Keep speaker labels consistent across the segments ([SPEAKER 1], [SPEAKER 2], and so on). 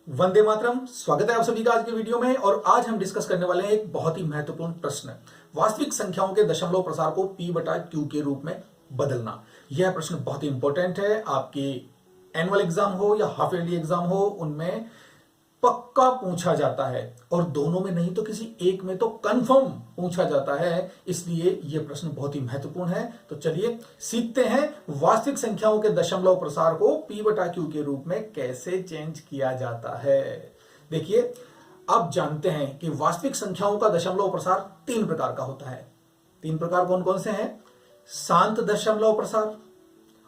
[SPEAKER 1] वंदे मातरम। स्वागत है आप सभी का आज के वीडियो में। और आज हम डिस्कस करने वाले हैं एक बहुत ही महत्वपूर्ण प्रश्न, वास्तविक संख्याओं के दशमलव प्रसार को p बटा q के रूप में बदलना। यह प्रश्न बहुत ही इंपॉर्टेंट है। आपकी एनुअल एग्जाम हो या हाफ ईयरली एग्जाम हो, उनमें पक्का पूछा जाता है, और दोनों में नहीं तो किसी एक में तो कंफर्म पूछा जाता है। इसलिए यह प्रश्न बहुत ही महत्वपूर्ण है। तो चलिए सीखते हैं वास्तविक संख्याओं के दशमलव प्रसार को p बटा q के रूप में कैसे चेंज किया जाता है। देखिए, अब जानते हैं कि वास्तविक संख्याओं का दशमलव प्रसार तीन प्रकार का होता है। तीन प्रकार कौन कौन से हैं? शांत दशमलव प्रसार,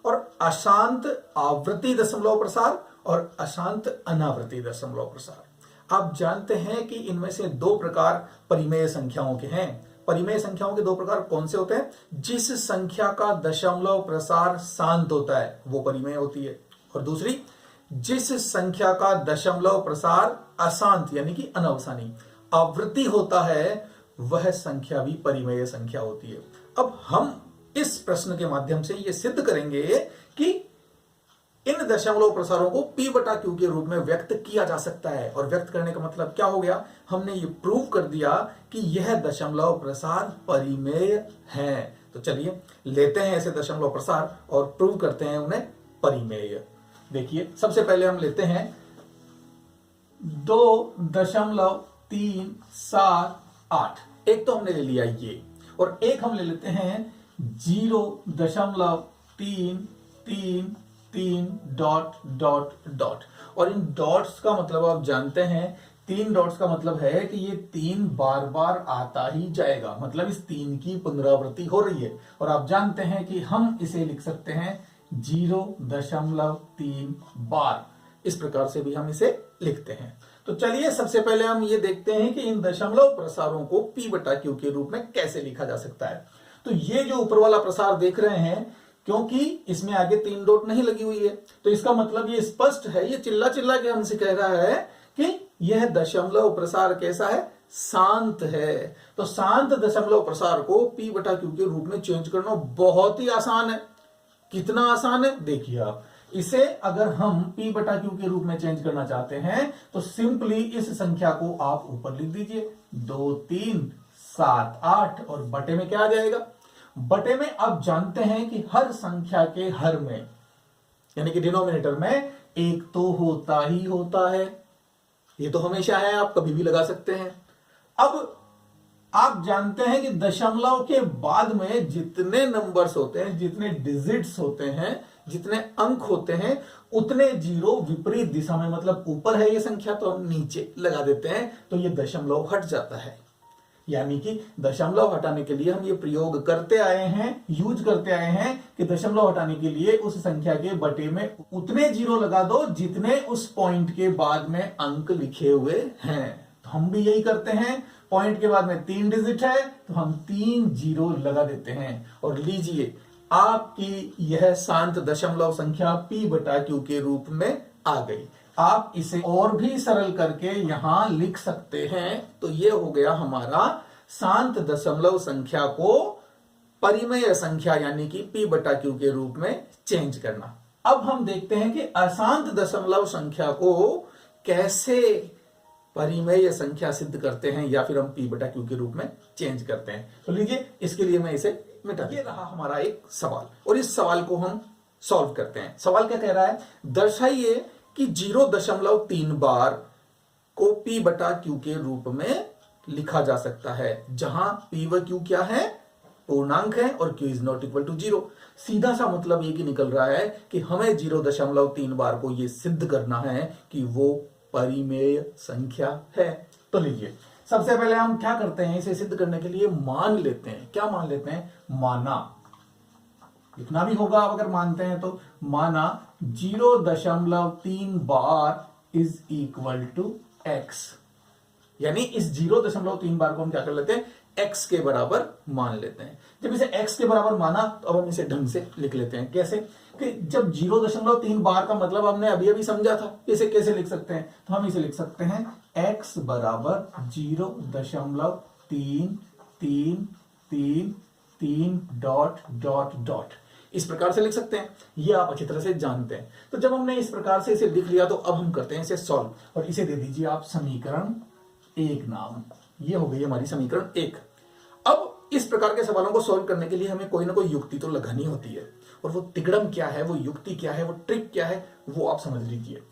[SPEAKER 1] और अशांत आवृत्ति दशमलव प्रसार, और अशांत अनावृत्ति दशमलव प्रसार। आप जानते हैं कि इनमें से दो प्रकार परिमेय संख्याओं के हैं। परिमेय संख्याओं के दो प्रकार कौन से होते हैं? जिस संख्या का दशमलव प्रसार शांत होता है वो परिमेय होती है, और दूसरी जिस संख्या का दशमलव प्रसार अशांत यानी कि अनवसानी आवृत्ति होता है, वह संख्या भी परिमेय संख्या होती है। अब हम इस प्रश्न के माध्यम से यह सिद्ध करेंगे कि इन दशमलव प्रसारों को p बटा q के रूप में व्यक्त किया जा सकता है। और व्यक्त करने का मतलब क्या हो गया? हमने ये प्रूव कर दिया कि यह दशमलव प्रसार परिमेय है। तो चलिए लेते हैं ऐसे दशमलव प्रसार और प्रूव करते हैं उन्हें परिमेय। देखिए, सबसे पहले हम लेते हैं 2.378। एक तो हमने ले लिया ये, और एक हम ले लेते हैं 0.333 डॉट डॉट डॉट। और इन डॉट्स का मतलब आप जानते हैं, तीन डॉट्स का मतलब है कि ये तीन बार बार आता ही जाएगा, मतलब इस तीन की पुनरावृत्ति हो रही है। और आप जानते हैं कि हम इसे लिख सकते हैं 0.3 बार। इस प्रकार से भी हम इसे लिखते हैं। तो चलिए सबसे पहले हम ये देखते हैं कि इन दशमलव प्रसारों को p बटा q के रूप में कैसे लिखा जा सकता है। तो ये जो ऊपर वाला प्रसार देख रहे हैं, क्योंकि इसमें आगे तीन डॉट नहीं लगी हुई है, तो इसका मतलब ये स्पष्ट है, ये चिल्ला चिल्ला के हमसे कह रहा है कि यह दशमलव प्रसार कैसा है? शांत है। तो शांत दशमलव प्रसार को p बटा q के रूप में चेंज करना बहुत ही आसान है। कितना आसान है देखिए आप। इसे अगर हम p बटा q के रूप में चेंज करना चाहते हैं तो सिंपली इस संख्या को आप ऊपर लिख दीजिए 2378, और बटे में क्या आ जाएगा? बटे में आप जानते हैं कि हर संख्या के हर में यानी कि डिनोमिनेटर में एक तो होता ही होता है। ये तो हमेशा है, आप कभी भी लगा सकते हैं। अब आप जानते हैं कि दशमलव के बाद में जितने नंबर्स होते हैं, जितने डिजिट्स होते हैं, जितने अंक होते हैं, उतने जीरो विपरीत दिशा में, मतलब ऊपर है ये संख्या तो हम नीचे लगा देते हैं, तो ये दशमलव हट जाता है। यानी कि दशमलव हटाने के लिए हम ये प्रयोग करते आए हैं, यूज करते आए हैं कि दशमलव हटाने के लिए उस संख्या के बटे में उतने जीरो लगा दो जितने उस पॉइंट के बाद में अंक लिखे हुए हैं। तो हम भी यही करते हैं। पॉइंट के बाद में 3 डिजिट है तो हम 3 जीरो लगा देते हैं, और लीजिए आपकी यह शांत दशमलव संख्या p बटा q के रूप में आ गई। आप इसे और भी सरल करके यहां लिख सकते हैं। तो ये हो गया हमारा शांत दशमलव संख्या को परिमेय संख्या यानी कि p बटा q के रूप में चेंज करना। अब हम देखते हैं कि अशांत दशमलव संख्या को कैसे परिमेय संख्या सिद्ध करते हैं, या फिर हम p बटा q के रूप में चेंज करते हैं। तो लीजिए, इसके लिए मैं इसे मिटा दिया। रहा हमारा एक सवाल, और इस सवाल को हम सॉल्व करते हैं। सवाल क्या कह रहा है? दर्शाइए कि 0.3 बार को p बटा q के रूप में लिखा जा सकता है, जहां p व q क्या है? पूर्णांक है, और q is not equal to 0। सीधा सा मतलब ये कि निकल रहा है कि हमें 0.3 बार को ये सिद्ध करना है कि वो परिमेय संख्या है। तो लीजिए, सबसे पहले हम क्या करते हैं? इसे सिद्ध करने के लिए मान लेते हैं। क्या मान लेते हैं? माना लिखना भी होगा अगर मानते हैं तो। माना 0.3 bar is equal to x, यानी इस 0.3 बार को हम क्या कर लेते हैं? x के बराबर मान लेते हैं। जब इसे x के बराबर माना तो अब हम इसे ढंग से लिख लेते हैं। कैसे? कि जब 0.3 बार का मतलब हमने अभी अभी समझा था, इसे कैसे लिख सकते हैं? तो हम इसे लिख सकते हैं x बराबर 0.333 डॉट डॉट डॉट। इस प्रकार से लिख सकते हैं, ये आप अच्छी तरह से जानते हैं। तो जब हमने इस प्रकार से इसे लिख लिया तो अब हम करते हैं इसे सॉल्व, और इसे दे दीजिए आप समीकरण 1 नाम। ये हो गई हमारी समीकरण 1। अब इस प्रकार के सवालों को सॉल्व करने के लिए हमें कोई ना कोई युक्ति तो लगानी होती है, और वो तिगड़म क्या है, वो युक्ति क्या है, वो ट्रिक क्या है, वो आप समझ लीजिए।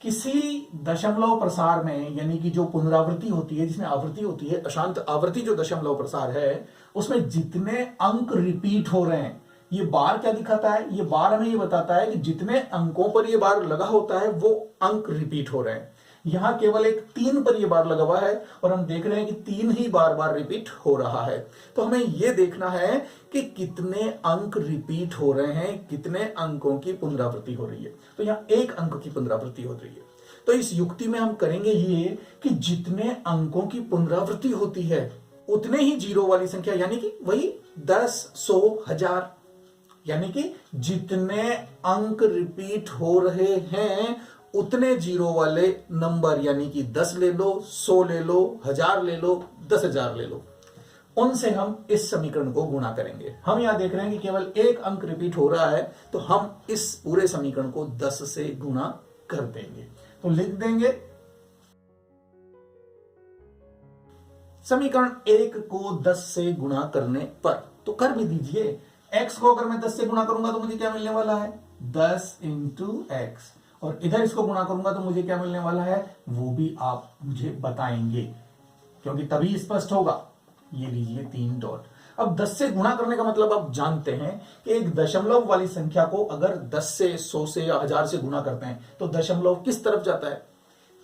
[SPEAKER 1] किसी दशमलव प्रसार में, यानी कि जो पुनरावृत्ति होती है, जिसमें आवृत्ति होती है, अशांत आवृत्ति जो दशमलव प्रसार है, उसमें जितने अंक रिपीट हो रहे हैं, ये बार क्या दिखाता है, ये बार हमें ये बताता है कि जितने अंकों पर ये बार लगा होता है वो अंक रिपीट हो रहे हैं। यहां केवल एक 3 पर ये बार लगा हुआ है, और हम देख रहे हैं कि 3 ही बार बार रिपीट हो रहा है। तो हमें यह देखना है कि कितने अंक रिपीट हो रहे हैं, कितने अंकों की पुनरावृत्ति हो रही है। तो यहां 1 अंक की पुनरावृत्ति हो रही है। तो इस युक्ति में हम करेंगे ये कि जितने अंकों की पुनरावृत्ति होती है उतने ही जीरो वाली संख्या, यानी कि वही 10, 100, 1000, यानी कि जितने अंक रिपीट हो रहे हैं उतने जीरो वाले नंबर, यानी कि 10 ले लो, 100 ले लो, 1000 ले लो, 10,000 ले लो, उनसे हम इस समीकरण को गुणा करेंगे। हम यहां देख रहे हैं कि केवल 1 अंक रिपीट हो रहा है, तो हम इस पूरे समीकरण को 10 से गुणा कर देंगे। तो लिख देंगे समीकरण 1 को 10 से गुणा करने पर, तो कर भी दीजिए। x को अगर मैं 10 से गुणा करूंगा तो मुझे क्या मिलने वाला है, 10 इंटू एक्स, और इधर इसको गुणा करूंगा तो मुझे क्या मिलने वाला है वो भी आप मुझे बताएंगे, क्योंकि तभी स्पष्ट होगा। ये लीजिए 3 डॉट। अब 10 से गुणा करने का मतलब आप जानते हैं कि एक दशमलव वाली संख्या को अगर 10 से, 100 से या 1000 से गुणा करते हैं तो दशमलव किस तरफ जाता है,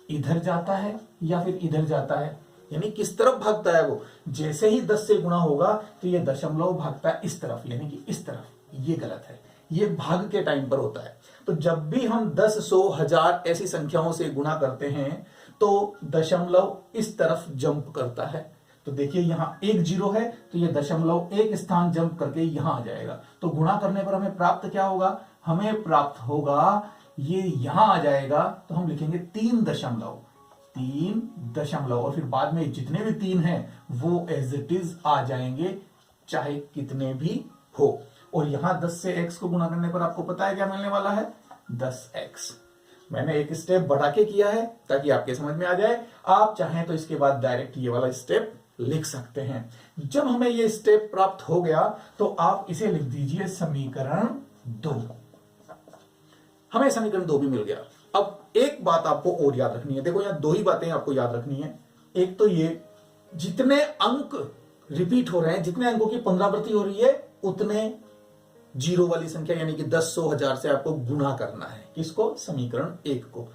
[SPEAKER 1] इधर जाता है या फिर इधर जाता है, यानी किस तरफ भागता है वो। जैसे ही 10 से गुणा होगा तो ये दशमलव भागता है इस तरफ, यानी कि इस तरफ। ये गलत है, ये भाग के टाइम पर होता है। तो जब भी हम 10, 100, 1000 ऐसी संख्याओं से गुणा करते हैं तो दशमलव इस तरफ जंप करता है। तो देखिए यहां 1 0 है, तो ये दशमलव 1 स्थान जंप करके यहां आ जाएगा। तो गुणा करने पर हमें प्राप्त क्या होगा, हमें प्राप्त होगा ये यहां आ जाएगा। तो हम लिखेंगे 3 दशमलव, और फिर बाद में जितने भी 3 हैं वो एज इट इज आ जाएंगे, चाहे कितने भी हो। और यहां 10 से x को गुणा करने पर आपको पता है क्या मिलने वाला है, 10x। मैंने एक स्टेप बढ़ा के किया है ताकि आपके समझ में आ जाए। आप चाहें तो इसके बाद डायरेक्ट ये वाला स्टेप लिख सकते हैं। जब हमें ये स्टेप प्राप्त हो गया तो आप इसे लिख दीजिए समीकरण 2। हमें समीकरण 2 भी मिल गया। अब एक बात आपको और याद रखनी है, देखो यहां 2 ही बातें आपको याद रखनी है। एक तो ये, जितने अंक रिपीट हो रहे हैं, जितने अंकों की पुनरावृत्ति हो रही है, उतने जीरो वाली संख्या यानी कि 10, 100, 1000 से आपको गुणा करना है। किसको, समीकरण 1 को।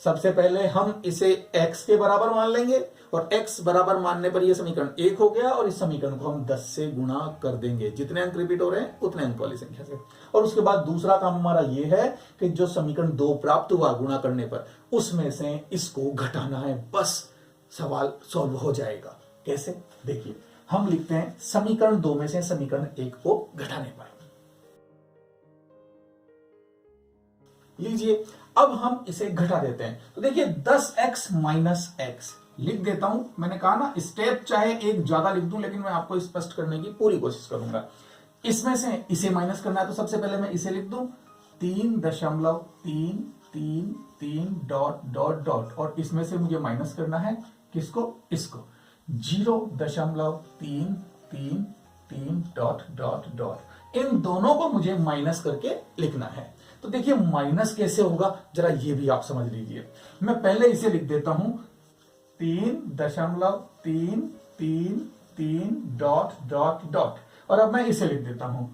[SPEAKER 1] सबसे पहले हम इसे x के बराबर मान लेंगे, और x बराबर मानने पर यह समीकरण 1 हो गया, और इस समीकरण को हम 10 से गुणा कर देंगे। जितने अंक रिपीट हो रहे हैं उतने अंक वाली संख्या से। और उसके बाद दूसरा काम हमारा यह है कि जो समीकरण 2 प्राप्त हुआ गुणा करने पर, उसमें से इसको घटाना है, बस सवाल सॉल्व हो जाएगा। कैसे, देखिए हम लिखते हैं समीकरण 2 में से समीकरण 1 को घटाने पर। लीजिए अब हम इसे घटा देते हैं। तो देखिए 10x माइनस एक्स लिख देता हूं। मैंने कहा ना स्टेप चाहे एक ज्यादा लिख दूं, लेकिन मैं आपको स्पष्ट करने की पूरी कोशिश करूंगा। इसमें से इसे माइनस करना है, तो सबसे पहले मैं इसे लिख दूं 3.333 डॉट डॉट डॉट, और इसमें से मुझे माइनस करना है किसको, इसको 0.333 डॉट डॉट डॉट। इन दोनों को मुझे माइनस करके लिखना है। तो देखिए माइनस कैसे होगा जरा ये भी आप समझ लीजिए। मैं पहले इसे लिख देता हूं 3.333 डॉट डॉट डॉट, और अब मैं इसे लिख देता हूं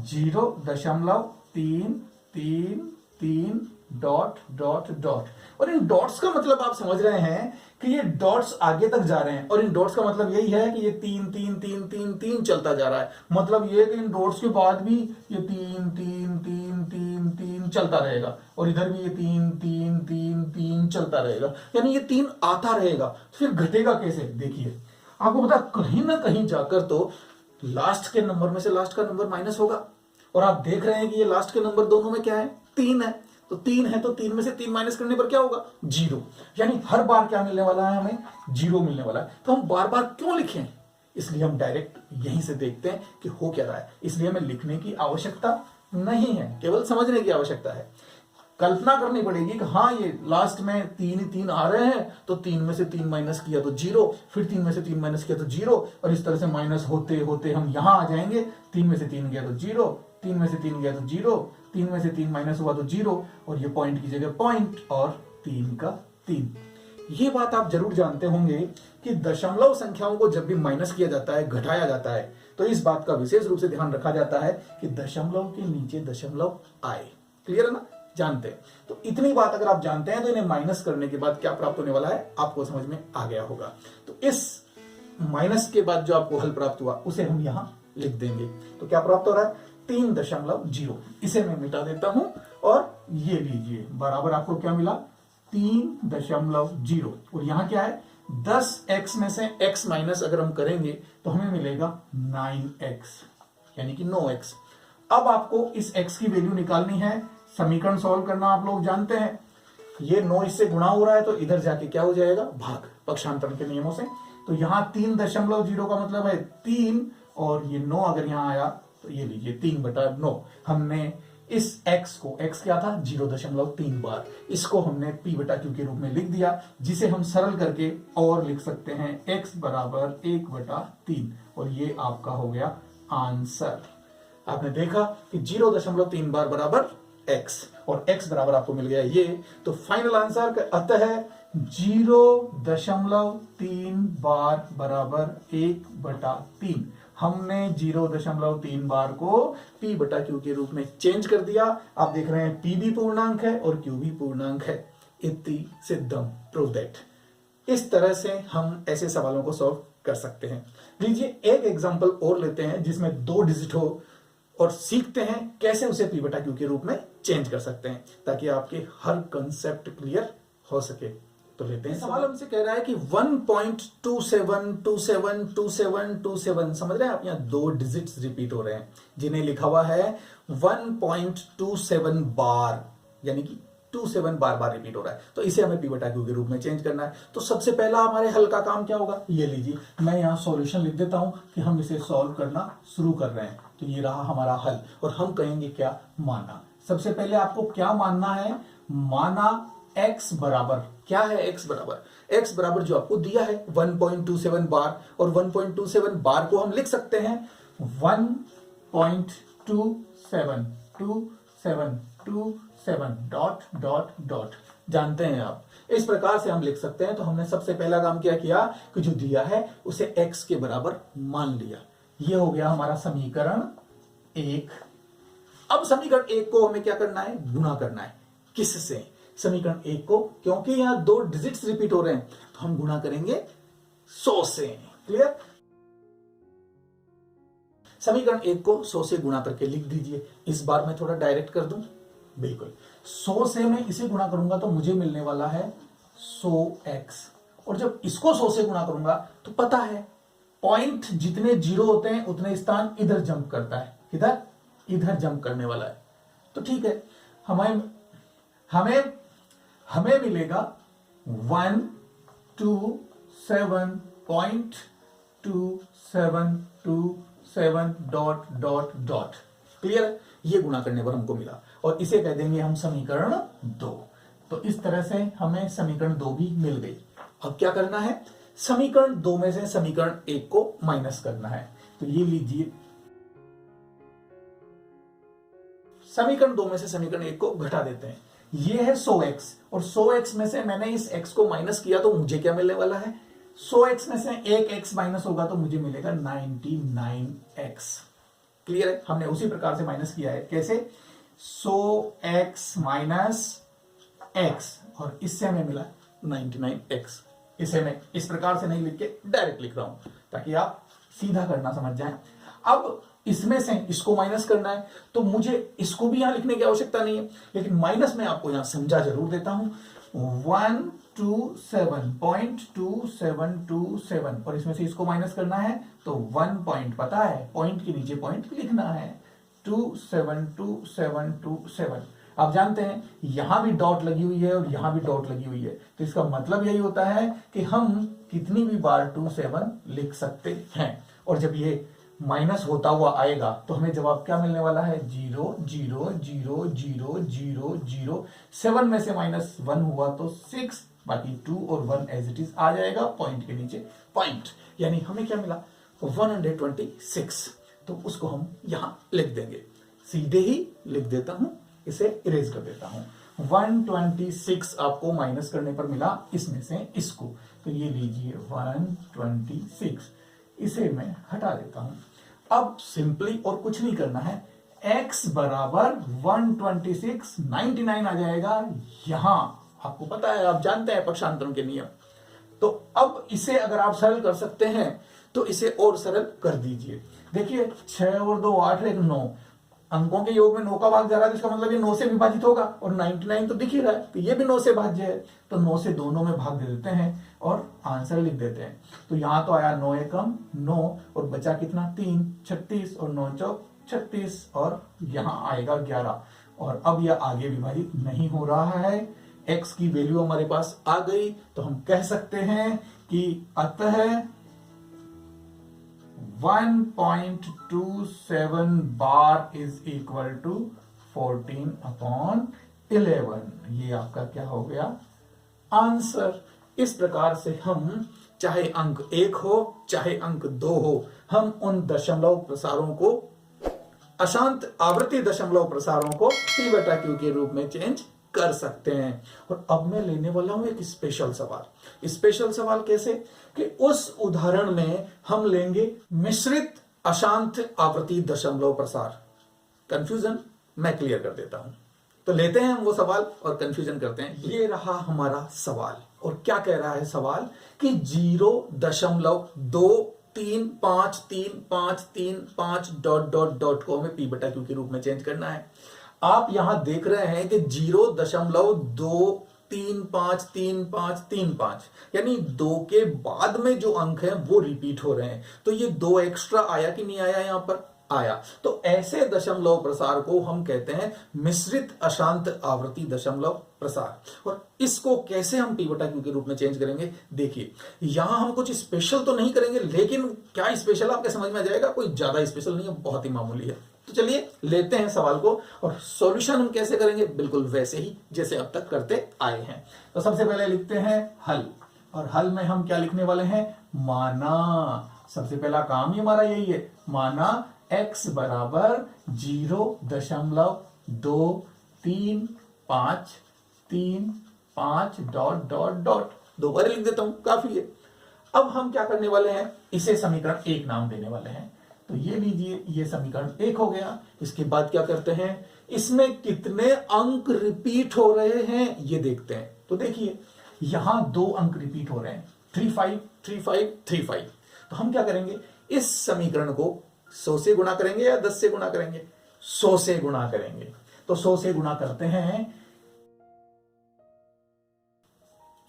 [SPEAKER 1] 0.333 डॉट डॉट डॉट। और इन डॉट्स का मतलब आप समझ रहे हैं कि ये डॉट्स आगे तक जा रहे हैं, और इन डॉट्स का मतलब यही है कि ये 3 3 3 3 3 चलता जा रहा है। मतलब ये कि इन डॉट्स के बाद भी ये 3 3 3 3 3 चलता रहेगा, और इधर भी ये 3 3 3 3 चलता रहेगा, यानी ये 3 आता रहेगा। फिर घटेगा कैसे, देखिए आपको पता कहीं ना कहीं जाकर तो लास्ट के नंबर में से लास्ट का नंबर माइनस होगा, और आप देख रहे हैं कि ये लास्ट के नंबर दोनों में क्या है, 3 है। तो 3 है तो 3 में से 3 माइनस करने पर क्या होगा, 0। यानी हर बार क्या मिलने वाला है, हमें 0 मिलने वाला है। तो हम बार बार क्यों लिखें, इसलिए हम डायरेक्ट यहीं से देखते हैं कि हो क्या रहा है, इसलिए हमें लिखने की आवश्यकता नहीं है, केवल समझने की आवश्यकता है। कल्पना करनी पड़ेगी कि हाँ ये लास्ट में 3 ही 3 आ रहे हैं, तो 3 में से 3 माइनस किया तो 0, फिर 3 में से 3 माइनस किया तो 0, और इस तरह से माइनस होते होते हम यहां आ जाएंगे। 3 में से 3 गया तो 0, 3 में से 3 गया तो 0, 3 में से 3 माइनस हुआ तो 0, और ये पॉइंट की जगह पॉइंट, और 3 का 3। ये बात आप जरूर जानते होंगे कि दशमलव संख्याओं को जब भी माइनस किया जाता है, घटाया जाता है, तो इस बात का विशेष रूप से ध्यान रखा जाता है कि दशमलव के नीचे दशमलव आए। क्लियर है ना? जानते हैं। तो इतनी बात अगर आप जानते हैं तो इन्हें माइनस करने के बाद क्या प्राप्त होने वाला है आपको समझ में आ गया होगा। तो इस माइनस के बाद जो आपको हल प्राप्त हुआ उसे हम यहां लिख देंगे। तो क्या प्राप्त हो रहा है? 3.0। इसे मैं मिटा देता हूं, और ये लीजिए बराबर आपको क्या मिला? 3.0। और यहां क्या है? 10x में से x माइनस अगर हम करेंगे तो हमें मिलेगा 9x, यानी कि 9x। अब आपको इस x की वैल्यू निकालनी है। समीकरण सॉल्व करना आप लोग जानते हैं। ये 9 इससे गुणा हो रहा है, तो इधर जाके क्या हो जाएगा? भाग, पक्षांतरण के नियमों से। तो यहां 3.0 का मतलब है 3, और ये 9 अगर यहां आया तो ये लीजिए 3/9। हमने इस x को, x क्या था? 0.3 बार, इसको हमने p/q के रूप में लिख दिया, जिसे हम सरल करके और लिख सकते हैं x बराबर 1/3, और ये आपका हो गया आंसर। आपने देखा कि 0.3 बार बराबर x, और x बराबर आपको मिल गया ये। तो फाइनल आंसर अतः 0.3 बार बराबर 1/3। हमने 0.3 बार को p/q के रूप में चेंज कर दिया। आप देख रहे हैं p भी पूर्णांक है और q भी पूर्णांक है। इति सिद्धम, प्रूव दैट। इस तरह से हम ऐसे सवालों को सॉल्व कर सकते हैं। लीजिए एक एग्जांपल और लेते हैं जिसमें 2 डिजिट हो, और सीखते हैं कैसे उसे p/q के रूप में चेंज कर सकते हैं, ताकि आपके हर कंसेप्ट क्लियर हो सके। तो लेते हैं सवाल। हमसे कह रहा है कि 1.27272727, समझ रहे हैं आप? यहाँ 2 डिजिट्स रिपीट हो रहे हैं, जिन्हें लिखा हुआ है 1.27 बार, यानी कि 27 बार बार रिपीट हो रहा है। तो इसे हमें p/q के रूप में चेंज करना है। तो सबसे पहला हमारे हल का काम क्या होगा? ये लीजिए, मैं यहाँ सॉल्यूशन लिख देता हूं कि हम इसे सॉल्व करना शुरू कर रहे हैं। तो ये रहा हमारा हल, और हम कहेंगे क्या? माना। सबसे पहले आपको क्या मानना है? माना x बराबर, क्या है x बराबर? x बराबर जो आपको दिया है 1.27 बार, और 1.27 बार को हम लिख सकते हैं 1.272727 डॉट डॉट डॉट। जानते हैं आप, इस प्रकार से हम लिख सकते हैं। तो हमने सबसे पहला काम क्या किया कि जो दिया है उसे x के बराबर मान लिया। ये हो गया हमारा समीकरण 1। अब समीकरण 1 को हमें क्या करना है? गुणा करना है। किससे? समीकरण 1 को, क्योंकि यहां 2 डिजिट्स रिपीट हो रहे हैं, तो हम गुणा करेंगे 100 से। क्लियर? समीकरण 1 को 100 से गुणा करके लिख दीजिए। इस बार मैं थोड़ा डायरेक्ट कर दूं। बिल्कुल, 100 से मैं इसे गुणा करूंगा तो मुझे मिलने वाला है 100x, और जब इसको 100 से गुणा करूंगा तो पता है पॉइंट जितने 0 होते हैं उतने स्थान इधर जंप करता है। किधर? इधर जंप करने वाला है। तो ठीक है, हमें मिलेगा 127.2727 डॉट डॉट डॉट। क्लियर? ये गुणा करने पर हमको मिला, और इसे कह देंगे हम समीकरण 2। तो इस तरह से हमें समीकरण 2 भी मिल गई। अब क्या करना है? समीकरण 2 में से समीकरण 1 को माइनस करना है। तो ये लीजिए, समीकरण 2 में से समीकरण 1 को घटा देते हैं। ये है 100x, और 100x में से मैंने इस x को माइनस किया तो मुझे क्या मिलने वाला है? 100x में से एक x माइनस होगा तो मुझे मिलेगा 99x। क्लियर है? हमने उसी प्रकार से माइनस किया है। कैसे? 100x माइनस x, और इससे हमें मिला 99x। इसे मैं इस प्रकार से नहीं लिख के डायरेक्ट लिख रहा हूं, ताकि आप सीधा करना समझ जाएं। अब इसमें से इसको माइनस करना है, तो मुझे इसको भी यहां लिखने की आवश्यकता नहीं है, लेकिन माइनस में आपको यहां समझा जरूर देता हूं। 127.2727, और इसमें से इसको माइनस करना है तो 1 पॉइंट पता है, पॉइंट के नीचे पॉइंट लिखना है। 2722727। आप जानते हैं यहां भी डॉट लगी हुई है और यहां भी डॉट लगी हुई है, तो इसका मतलब यही होता है कि हम कितनी भी बार 27 लिख सकते हैं। और जब ये माइनस होता हुआ आएगा तो हमें जवाब क्या मिलने वाला है, 0 0 0 0 0 0। 7 में से -1 हुआ तो 6, बाकी 2 और 1 एज इट इज आ जाएगा पॉइंट के नीचे पॉइंट, यानी हमें क्या मिला 126। तो उसको हम यहां लिख देंगे, सीधे ही लिख देता हूं, इसे इरेज कर देता हूं। 126 आपको माइनस करने पर मिला इसमें से इसको, तो ये लीजिए 126, इसे मैं हटा देता हूं। अब सिंपली और कुछ नहीं करना है, x बराबर 126 99 आ जाएगा यहां, आपको पता है, आप जानते हैं पक्षांतरण के नियम। तो अब इसे अगर आप सरल कर सकते हैं तो इसे और सरल कर दीजिए। देखिए 6 और 2 8 और 1 9, अंकों के योग में 9 का भाग जा रहा है, इसका मतलब ये 9 से विभाजित होगा, और 99 तो दिख ही रहा है, तो ये भी 9 से भाज्य है, तो 9 से दोनों में भाग दे देते हैं और आंसर लिख देते हैं। तो यहां तो आया 9 एकम 9 और बचा कितना 3, 36 और 9 चौक 36, और यहां आएगा 11, और अब यह आगे विभाजित नहीं हो रहा है। x की वैल्यू हमारे पास आ गई, तो हम कह सकते हैं कि अतः 1.27 बार इज इक्वल टू 14/11। ये आपका क्या हो गया, आंसर। इस प्रकार से हम चाहे अंक 1 हो चाहे अंक 2 हो, हम उन दशमलव प्रसारों को, अशांत आवृत्ति दशमलव प्रसारों को P/Q के रूप में चेंज कर सकते हैं। और अब मैं लेने वाला हूं एक स्पेशल सवाल। स्पेशल सवाल कैसे, कि उस उदाहरण में हम लेंगे मिश्रित अशांत आवृत्ति दशमलव प्रसार। कंफ्यूजन मैं क्लियर कर देता हूं, तो लेते हैं हम वो सवाल और कंफ्यूजन करते हैं। ये रहा हमारा सवाल, और क्या कह रहा है सवाल कि 0.235335 डॉट को हमें P/Q के रूप में चेंज करना है। आप यहां देख रहे हैं कि 0.2353535, यानी 2 के बाद में जो अंक है वो रिपीट हो रहे हैं, तो ये 2 एक्स्ट्रा आया कि नहीं आया, यहां पर आया। तो ऐसे दशमलव प्रसार को हम कहते हैं मिश्रित अशांत आवृत्ति दशमलव प्रसार। और इसको कैसे हम P/Q के रूप में चेंज करेंगे, देखिए यहां हम कुछ स्पेशल तो नहीं करेंगे, लेकिन क्या स्पेशल आपके समझ में आ जाएगा, कोई ज्यादा स्पेशल नहीं है, बहुत ही मामूली है। तो चलिए लेते हैं सवाल को, और सॉल्यूशन हम कैसे करेंगे, बिल्कुल वैसे ही जैसे अब तक करते आए हैं। तो सबसे पहले लिखते हैं हल, और हल में हम क्या लिखने वाले हैं, माना। सबसे पहला काम ही हमारा यही है, माना x बराबर 0.235335 डॉट। दो बार लिख देता हूं, काफी है। अब हम क्या करने वाले हैं, इसे समीकरण 1 नाम देने वाले हैं। तो ये लीजिए, ये समीकरण 1 हो गया। इसके बाद क्या करते हैं, इसमें कितने अंक रिपीट हो रहे हैं ये देखते हैं। तो देखिए यहां 2 अंक रिपीट हो रहे हैं, 35 35 35। तो हम क्या करेंगे, इस समीकरण को 100 से गुणा करेंगे या 10 से गुणा करेंगे, 100 से गुणा करेंगे। तो 100 से गुणा करते हैं,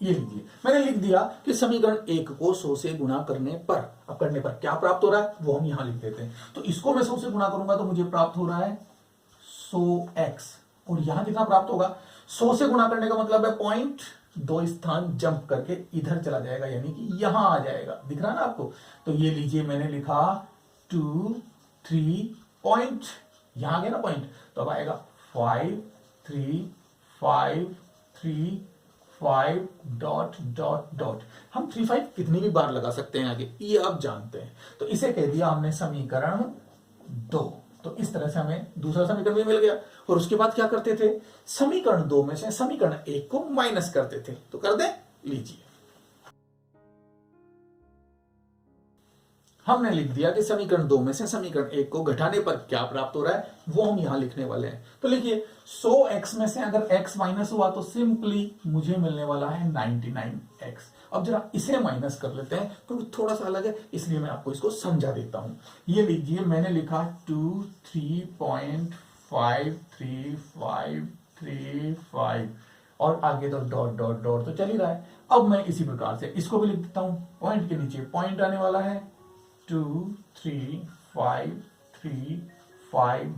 [SPEAKER 1] ये लीजिए मैंने लिख दिया कि समीकरण 1 को 100 से गुणा करने पर, अब करने पर क्या प्राप्त हो रहा है वो हम यहां लिख देते हैं। तो इसको मैं 100 से गुणा करूंगा तो मुझे प्राप्त हो रहा है 100x, और यहां कितना प्राप्त होगा, 100 से गुणा करने का मतलब है पॉइंट 2 स्थान जंप करके इधर चला जाएगा, यानी कि यहां आ जाएगा, दिख रहा है ना आपको। तो ये लीजिए मैंने लिखा 2 3 पॉइंट, यहां गया ना पॉइंट, तो अब आएगा 5 3 5 3 5 डॉट। हम 3 5 कितनी भी बार लगा सकते हैं आगे, ये आप जानते हैं। तो इसे कह दिया हमने समीकरण 2। तो इस तरह से हमें दूसरा समीकरण भी मिल गया। और उसके बाद क्या करते थे, समीकरण 2 में से समीकरण 1 को माइनस करते थे। तो कर दें, लीजिए हमने लिख दिया कि समीकरण 2 में से समीकरण 1 को घटाने पर क्या प्राप्त हो रहा है वो हम यहां लिखने वाले हैं। तो लिखिए 100x में से अगर x माइनस हुआ तो सिंपली मुझे मिलने वाला है 99x। अब जरा इसे माइनस कर लेते हैं क्योंकि तो थोड़ा सा अलग है, इसलिए मैं आपको इसको समझा देता हूं। ये लीजिए मैंने लिखा 23.53535 और आगे तो डॉट तो चल ही रहा है। अब मैं इसी प्रकार से इसको भी लिख देता हूं, पॉइंट के नीचे पॉइंट आने वाला है 2 3 5 3 5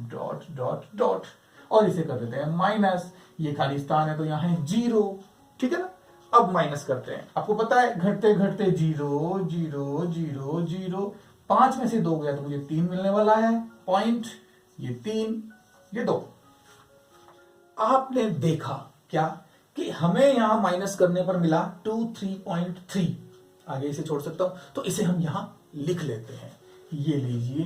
[SPEAKER 1] डॉट, और इसे कर देते हैं माइनस, ये खाली स्थान है तो यहां है 0, ठीक है ना। अब माइनस करते हैं, आपको पता है घटते घटते 0 0 0 0, 5 में से 2 गया तो मुझे 3 मिलने वाला है पॉइंट, ये 3, ये 2। आपने देखा क्या कि हमें यहां माइनस करने पर मिला 23.3। आगे इसे छोड़ सकता हूं तो इसे हम यहां लिख लेते हैं, ये लीजिए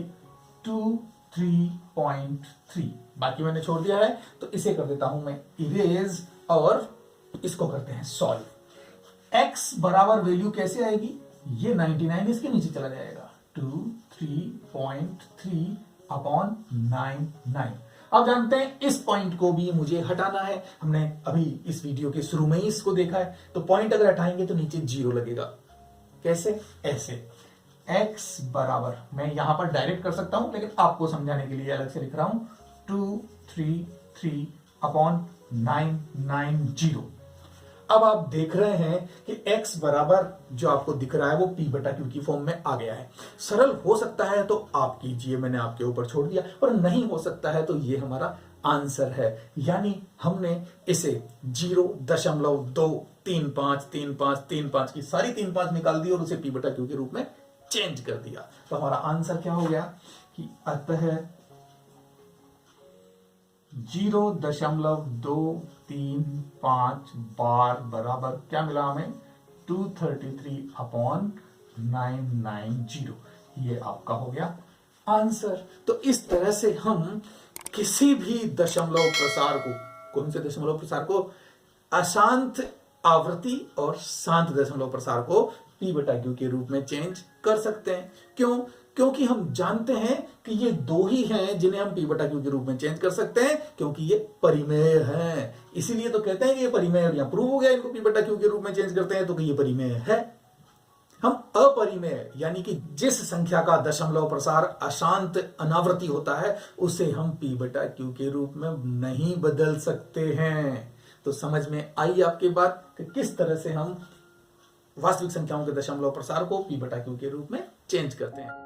[SPEAKER 1] 23.3। बाकी मैंने छोड़ दिया है तो इसे कर देता हूं मैं इरेज और इसको करते हैं सॉल्व। x बराबर वैल्यू कैसे आएगी, ये 99 इसके नीचे चला जाएगा, 23.3 अपॉन 99। अब जानते हैं इस पॉइंट को भी मुझे हटाना है। हमने अभी इस वीडियो के शुरू में ही इसको देखा है, तो पॉइंट अगर हटाएंगे तो नीचे 0 लगेगा। कैसे, ऐसे x बराबर, मैं यहां पर डायरेक्ट कर सकता हूं लेकिन आपको समझाने के लिए अलग से लिख रहा हूं, 233 अपॉन 990। अब आप देख रहे हैं कि x बराबर जो आपको दिख रहा है वो p बटा q की फॉर्म में आ गया है। सरल हो सकता है तो आप कीजिए, मैंने आपके ऊपर छोड़ दिया, और नहीं हो सकता है तो ये हमारा आंसर है। यानी हमने इसे 0.2353535 की सारी 35 निकाल दी और उसे p बटा q के रूप में चेंज कर दिया। तो हमारा आंसर क्या हो गया कि अतः 0.235 बार बराबर क्या मिला हमें, 233 अपॉन 990। ये आपका हो गया आंसर। तो इस तरह से हम किसी भी दशमलव प्रसार को, कौन से दशमलव प्रसार को, अशांत आवृत्ति और शांत दशमलव प्रसार को p बटा q के रूप में चेंज कर सकते हैं। क्यों? क्योंकि हम जानते हैं कि ये दो ही हैं जिन्हें हम p बटा q के रूप में चेंज कर सकते हैं, क्योंकि ये परिमेय हैं। इसीलिए तो कहते हैं कि ये परिमेय, और यहां प्रूव हो गया इनको p बटा q के रूप में चेंज करते हैं तो कि ये परिमेय है। हम अपरिमेय यानी कि जिस संख्या का दशमलव प्रसार अशांत अनावृत्ति होता है उसे हम p बटा q के रूप में नहीं बदल सकते हैं। तो समझ में आई आपकी बात कि किस तरह से हम वास्तविक संख्याओं के दशमलव प्रसार को p बटा q के रूप में चेंज करते हैं।